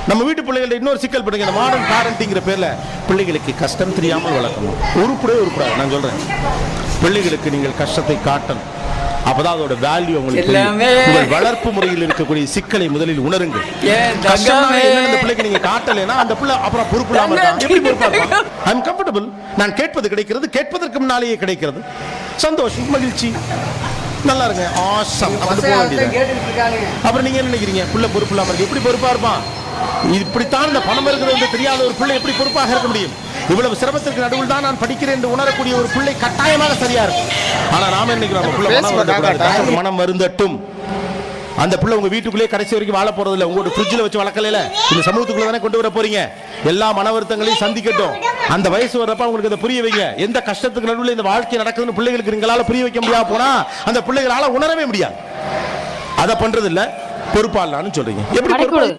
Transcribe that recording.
நம்ம வீட்டு பிள்ளைகள இன்னொரு சிக்கல் பண்ணுங்க, இந்த மாடர்ன் பேரண்டிங்கிற பேர்ல பிள்ளைகளுக்கு கஷ்டம் தெரியாமல் வளர்க்கணும். உருப்படாது. நான் சொல்றேன், பிள்ளைகளுக்கு நீங்கள் கஷ்டத்தை காட்டணும். அப்பதான் அதோட வேல்யூ உங்களுக்கு தெரியும். உங்கள் வளர்ப்பு முறையில் இருக்கக்கூடிய சிக்கலை முதலில் உணருங்கள். இந்த பிள்ளைக்கு நீங்க காட்டலைன்னா அந்த பிள்ளை அப்புறம் பொறுப்பு இல்லாம இருக்கான். எப்படி பொறுப்பா இருப்பான்? ஐ அம் கம்ஃபர்டபிள். நான் கேட்பது கிடைக்கிறது, கேட்பதற்கு முன்னாலேயே கிடைக்கிறது. சந்தோஷம், மகிழ்ச்சி, நல்லா இருங்க, ஆசம். அப்புறம் நீங்க என்ன நினைக்கிறீங்க? புள்ள பொறுப்பு இல்லாம இருக்கு, எப்படி பொறுப்பா இருப்பான்? இப்படித்தான் இந்த பணம் இருக்கிறது தெரியாத ஒரு பிள்ளை எப்படி பொறுப்பாக இருக்க முடியும்? இவ்வளவு சிரமத்திற்கு நடுவில் தான் நான் படிக்கிறேன் என்று உணரக்கூடிய ஒரு பிள்ளை கட்டாயமாக சரியா இருக்கும். ஆனா நாம நினைக்கிறோம் மனம் வருந்தட்டும். அந்த பிள்ளை உங்க வீட்டுக்குள்ளே கடைசி வரைக்கும் வாழ போறது இல்ல. உங்களோட ஃப்ரிட்ஜில் வச்சு வளர்க்கல, இந்த சமூகத்துக்குள்ள தானே கொண்டு வர போறீங்க. எல்லா மன வருத்தங்களையும் சந்திக்கட்டும். அந்த வயசு வர்றப்ப உங்களுக்கு அதை புரிய வைங்க. எந்த கஷ்டத்துக்கு நடுவில் இந்த வாழ்க்கை நடக்குதுன்னு பிள்ளைகளுக்கு நீங்களால புரிய வைக்க முடியாது போனா அந்த பிள்ளைகளால உணரவே முடியாது. அதை பண்றது இல்ல, பொறுப்பாளான்னு சொல்றீங்க. எப்படி